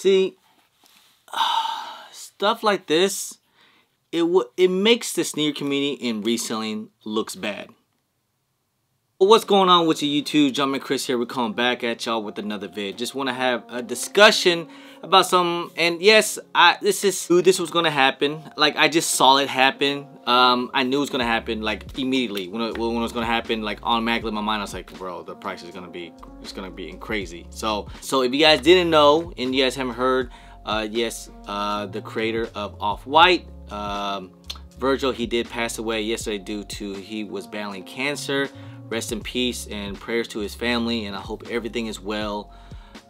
See, stuff like this, it makes the sneaker community in reselling looks bad. What's going on with your YouTube? Jumpman Chris here. We're coming back at y'all with another vid. Just want to have a discussion about some, and yes, this was gonna happen. Like, I just saw it happen. I knew it was gonna happen like immediately when it was gonna happen. Like, automatically in my mind I was like, bro, the price is gonna be crazy. So if you guys didn't know and you guys haven't heard, yes, the creator of Off-White, Virgil, he did pass away yesterday due to he was battling cancer. Rest in peace and prayers to his family, and I hope everything is well.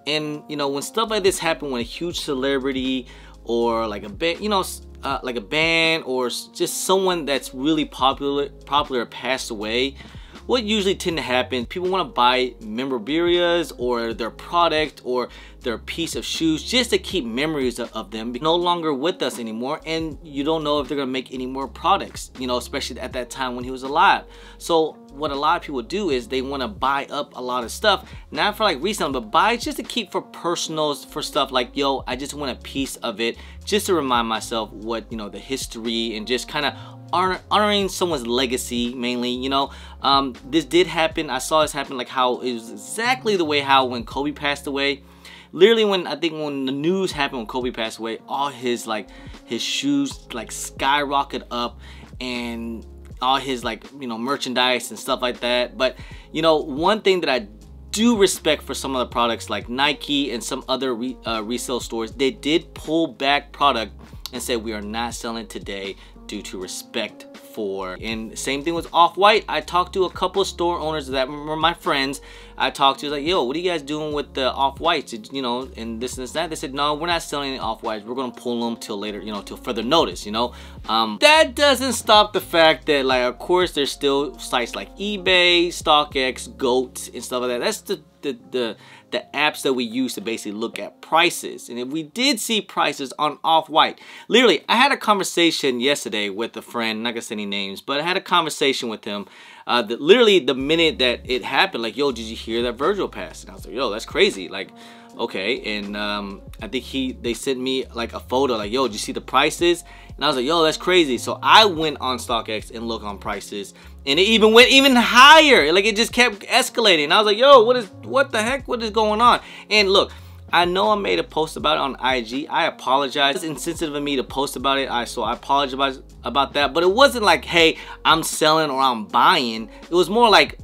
And you know, when stuff like this happen, when a huge celebrity or like a band, you know, like a band or just someone that's really popular passed away, what usually tend to happen, people want to buy memorabilia or their product or their piece of shoes just to keep memories of them. No longer with us anymore, and you don't know if they're gonna make any more products, you know, especially at that time when he was alive. So what a lot of people do is they want to buy up a lot of stuff, not for like reselling, but buy just to keep for personals, for stuff like, yo, I just want a piece of it just to remind myself what, you know, the history and just kind of honoring someone's legacy mainly, you know. This did happen. I saw this happen, like how it was exactly the way how when Kobe passed away. Literally when the news happened when Kobe passed away, all his shoes like skyrocket up, and all his like, you know, merchandise and stuff like that. But you know, one thing that I do respect for some of the products like Nike and some other resale stores, they did pull back product and said we are not selling today due to respect for. And same thing with Off-White. I talked to a couple of store owners that were my friends. I talked to, like, yo, what are you guys doing with the Off-Whites? You know, and this and that. They said, no, we're not selling any Off-Whites. We're gonna pull them till later, you know, till further notice, you know. That doesn't stop the fact that, like, of course, there's still sites like eBay, StockX, GOAT, and stuff like that. That's the apps that we use to basically look at prices. And if we did see prices on Off-White, literally, I had a conversation yesterday with a friend, I'm not gonna say any names, but I had a conversation with him literally the minute that it happened, like, yo, did you hear that Virgil passed? And I was like, yo, that's crazy. Like, okay. And I think they sent me like a photo, like, yo, did you see the prices? And I was like, yo, that's crazy. So I went on StockX and looked on prices, and it even went even higher. Like, it just kept escalating. And I was like, yo, what the heck? What is going on? And look, I know I made a post about it on IG. I apologize. It's insensitive of me to post about it. So I apologize about that. But it wasn't like, hey, I'm selling or I'm buying. It was more like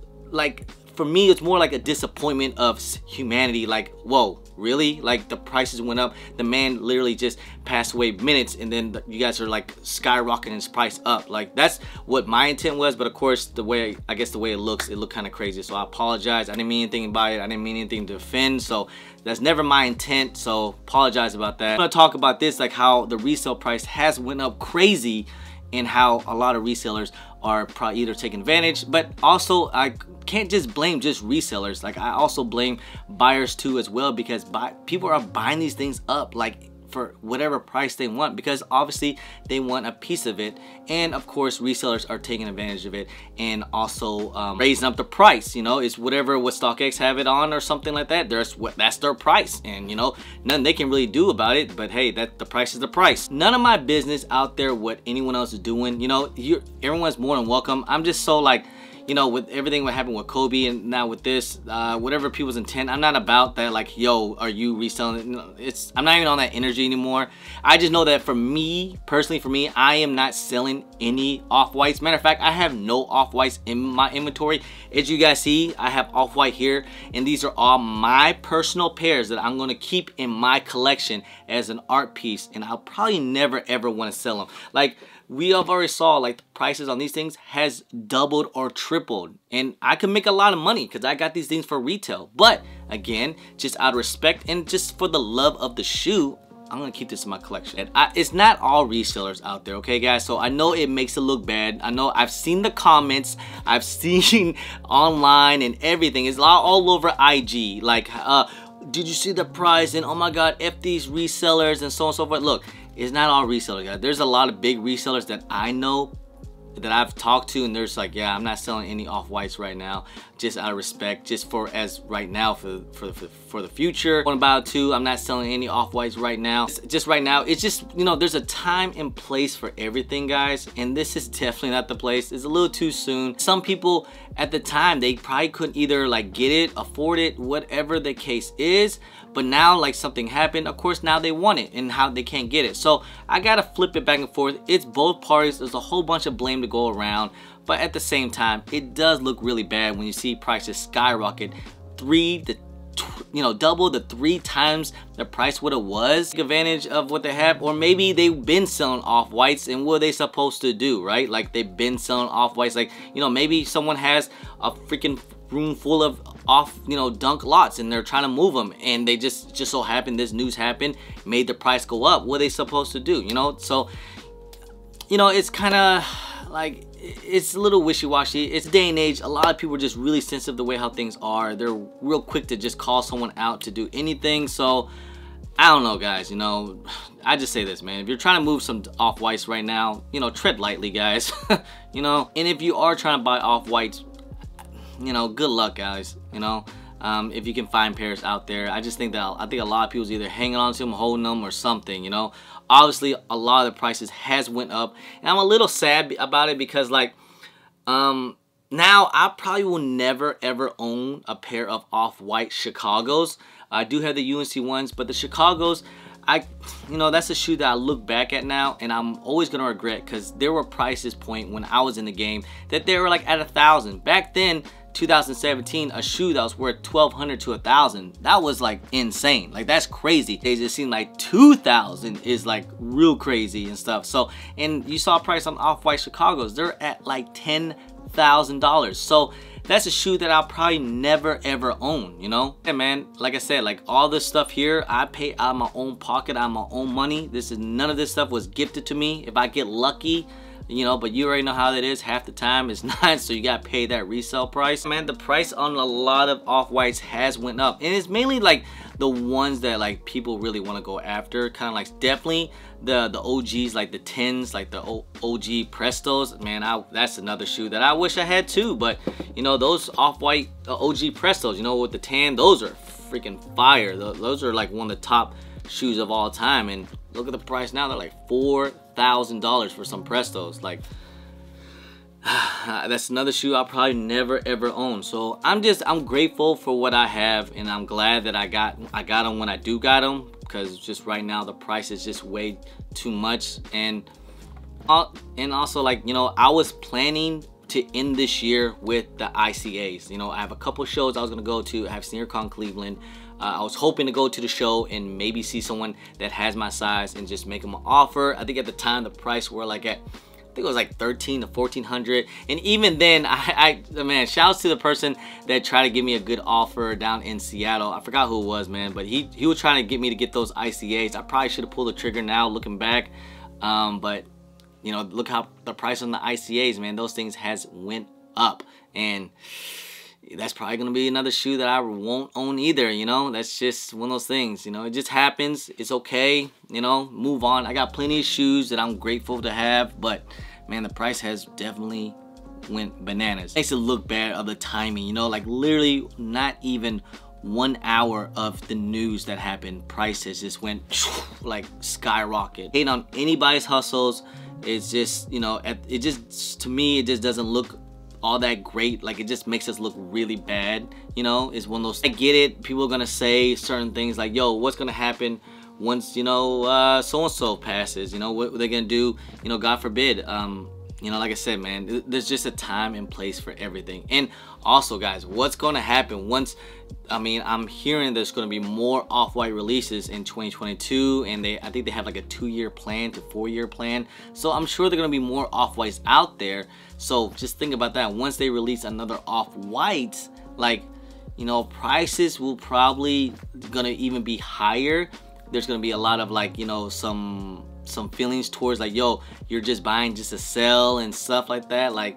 for me, it's more like a disappointment of humanity. Like, whoa, really? Like, the prices went up. The man literally just passed away minutes, and then you guys are like skyrocketing his price up. Like, that's what my intent was. But of course, the way it looks, it looked kind of crazy. So I apologize. I didn't mean anything by it. I didn't mean anything to offend. So that's never my intent. So apologize about that. I'm gonna talk about this, like how the resale price has went up crazy, and how a lot of resellers are probably either taking advantage, but also I can't just blame just resellers. Like, I also blame buyers too as well, because people are buying these things up like for whatever price they want, because obviously they want a piece of it. And of course, resellers are taking advantage of it and also raising up the price. You know, it's whatever what StockX have it on or something like that. That's their price, and you know, nothing they can really do about it. But hey, the price is the price. None of my business out there what anyone else is doing. You know, everyone's more than welcome. I'm just so like, you know, with everything what happened with Kobe and now with this, whatever people's intent, I'm not about that, like, yo, are you reselling? No, I'm not even on that energy anymore. I just know that for me, personally for me, I am not selling any Off-Whites. Matter of fact, I have no Off-Whites in my inventory. As you guys see, I have Off-White here, and these are all my personal pairs that I'm gonna keep in my collection as an art piece, and I'll probably never ever want to sell them. Like, we have already saw, like, the prices on these things has doubled or tripled, and I can make a lot of money because I got these things for retail. But again, just out of respect and just for the love of the shoe, I'm gonna keep this in my collection. It's not all resellers out there, okay guys? So I know it makes it look bad. I know I've seen the comments, I've seen online and everything. It's all over IG, like, did you see the price? And oh my god, F these resellers and so on and so forth. Look, it's not all resellers, guys. There's a lot of big resellers that I know that I've talked to, and there's like, yeah, I'm not selling any off-whites right now, just out of respect, just for as right now for the future. One about two, I'm not selling any off-whites right now. Just right now, it's just, you know, there's a time and place for everything, guys, and this is definitely not the place. It's a little too soon. Some people at the time, they probably couldn't either like get it, afford it, whatever the case is, but now like something happened, of course now they want it and how they can't get it. So I gotta flip it back and forth. It's both parties. There's a whole bunch of blame to go around, but at the same time, it does look really bad when you see prices skyrocket double to 3 times the price what it was. Take advantage of what they have, or maybe they've been selling off-whites, and what are they supposed to do, right? Like, they've been selling off-whites, like, you know, maybe someone has a freaking room full of off, you know, dunk lots, and they're trying to move them, and they just so happened this news happened, made the price go up. What are they supposed to do, you know? So, you know, it's kind of like, it's a little wishy-washy. It's day and age. A lot of people are just really sensitive the way how things are. They're real quick to just call someone out to do anything. So I don't know, guys, you know, I just say this, man. If you're trying to move some off-whites right now, you know, tread lightly, guys. You know, and if you are trying to buy off-whites, you know, good luck, guys. You know, if you can find pairs out there. I just think that a lot of people's either hanging on to them, holding them, or something, you know. Obviously, a lot of the prices has went up, and I'm a little sad about it because, like, now I probably will never ever own a pair of off-white Chicagos. I do have the UNC ones, but the Chicagos, you know, that's a shoe that I look back at now, and I'm always gonna regret, because there were prices point when I was in the game that they were like at $1,000 back then. 2017, a shoe that was worth $1,200 to $1,000, that was like insane. Like, that's crazy. They just seem like $2,000 is like real crazy and stuff. So, and you saw a price on off-white Chicagos, they're at like $10,000. So that's a shoe that I'll probably never ever own, you know. And man, like I said, like, all this stuff here, I pay out of my own pocket, out of my own money. None of this stuff was gifted to me. If I get lucky, you know, but you already know how that is. Half the time it's not, so you gotta pay that resale price. Man, the price on a lot of off-whites has went up, and it's mainly like the ones that like people really want to go after, kind of like definitely the OGs, like the 10s, like the OG Prestos. Man, that's another shoe that I wish I had too, but you know, those off-white OG Prestos, you know, with the tan, those are freaking fire. Those are like one of the top shoes of all time, and look at the price now. They're like $4,000 for some Prestos. Like, that's another shoe I'll probably never ever own. So I'm grateful for what I have, and I'm glad that I got them when I do got them, because just right now the price is just way too much. And also, like, you know, I was planning to end this year with the ICAs. You know, I have a couple shows I was gonna go to. I have SneakerCon Cleveland. I was hoping to go to the show and maybe see someone that has my size and just make them an offer. I think at the time the price were like at, I think it was like $1,300 to $1,400, and even then, man, shouts to the person that tried to give me a good offer down in Seattle. I forgot who it was, man, but he was trying to get me to get those ICAs. I probably should have pulled the trigger now, looking back, but you know, look how the price on the ICAs, man, those things has went up, and that's probably gonna be another shoe that I won't own either, you know. That's just one of those things, you know. It just happens. It's okay, you know. Move on. I got plenty of shoes that I'm grateful to have, but man, the price has definitely went bananas. It makes it look bad of the timing, you know, like literally not even 1 hour of the news that happened, prices just went like skyrocket. Ain't on anybody's hustles. It's just, you know, it just, to me, it just doesn't look all that great. Like, it just makes us look really bad, you know. It's one of those, I get it, people are gonna say certain things like, yo, what's gonna happen once, you know, so-and-so passes, you know, what they're gonna do, you know, God forbid. You know, like I said, man, there's just a time and place for everything. And also, guys, what's gonna happen once, I mean, I'm hearing there's gonna be more off-white releases in 2022, and I think they have like a 2-year plan to 4-year plan. So I'm sure there're gonna be more off-whites out there. So just think about that. Once they release another off-white, like, you know, prices will probably gonna even be higher. There's gonna be a lot of, like, you know, some feelings towards like, yo, you're just buying just to sell and stuff like that. Like,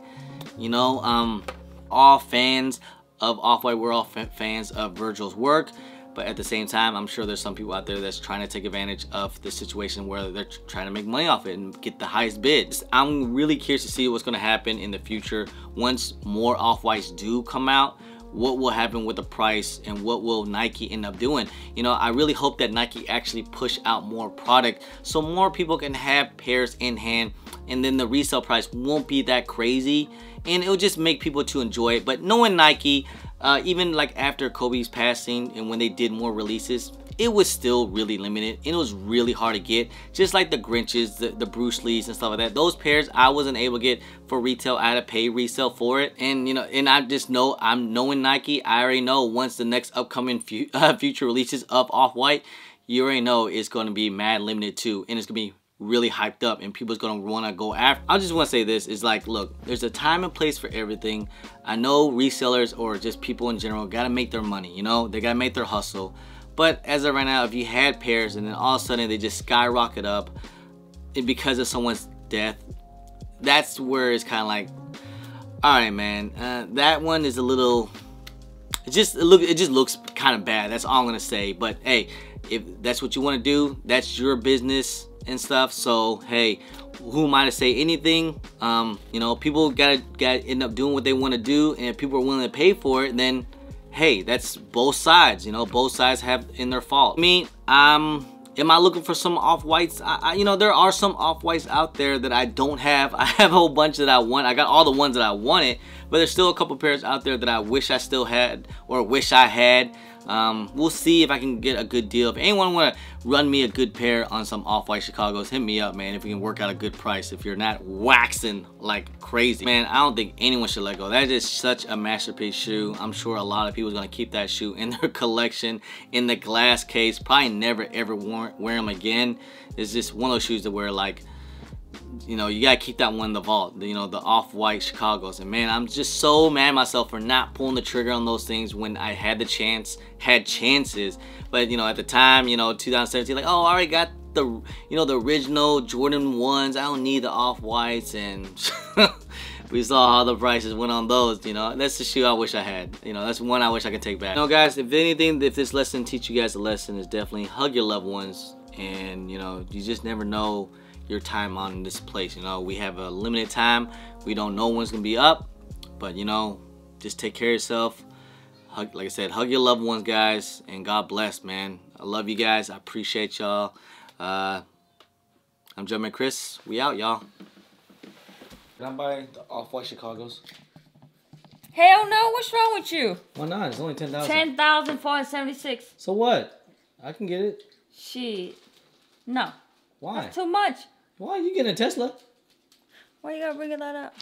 you know, all fans of Off-White, we're all fans of Virgil's work. But at the same time, I'm sure there's some people out there that's trying to take advantage of the situation where they're trying to make money off it and get the highest bid. I'm really curious to see what's going to happen in the future once more Off-Whites do come out. What will happen with the price and what will Nike end up doing? You know, I really hope that Nike actually push out more product so more people can have pairs in hand, and then the resale price won't be that crazy and it'll just make people to enjoy it. But knowing Nike, even like after Kobe's passing and when they did more releases, it was still really limited and it was really hard to get. Just like the Grinches, the Bruce Lees and stuff like that. Those pairs I wasn't able to get for retail. I had to pay resale for it. And you know, and I just know, I'm knowing Nike, I already know once the next upcoming future releases of Off-White, you already know it's going to be mad limited too, and it's going to be really hyped up and people's gonna want to go after. I just want to say this is like, look, there's a time and place for everything. I know resellers or just people in general gotta make their money, you know, they gotta make their hustle. But as of right now, if you had pairs and then all of a sudden they just skyrocket up because of someone's death, that's where it's kind of like, all right, man, that one is a little, it just looks kind of bad. That's all I'm gonna say. But hey, if that's what you want to do, that's your business and stuff. So hey, who am I to say anything? You know, people gotta end up doing what they want to do, and if people are willing to pay for it, then hey, that's both sides. You know, both sides have in their fault. Me, am I looking for some Off-Whites? You know, there are some Off-Whites out there that I don't have. I have a whole bunch that I want. I got all the ones that I wanted, but there's still a couple pairs out there that I wish I still had or wish I had. We'll see if I can get a good deal. If anyone want to run me a good pair on some Off-White Chicago's, hit me up, man, if we can work out a good price. If you're not waxing like crazy, man, I don't think anyone should let go. That is such a masterpiece shoe. I'm sure a lot of people are going to keep that shoe in their collection, in the glass case, probably never ever wear them again. It's just one of those shoes to wear, like, you know, you gotta keep that one in the vault, you know, the Off-White Chicago's. And man, I'm just so mad at myself for not pulling the trigger on those things when I had the chance, had chances. But you know, at the time, you know, 2017, like, oh, I already got the, you know, the original Jordan 1s, I don't need the Off-Whites. And we saw how the prices went on those. You know, that's the shoe I wish I had. You know, that's one I wish I could take back. You know, guys, if anything, if this lesson teach you guys a lesson, is definitely hug your loved ones. And you know, you just never know your time on this place. You know, we have a limited time. We don't know when it's gonna be up, but you know, just take care of yourself. Hug, like I said, hug your loved ones, guys, and God bless, man. I love you guys. I appreciate y'all. I'm Jumpman Chris. We out, y'all. Can I buy the Off-White Chicago's? Hell no, what's wrong with you? Why not? It's only 10,000. 10,476. So what? I can get it. Shit. No. Why? That's too much. Why? You getting a Tesla? Why you gotta bring that up?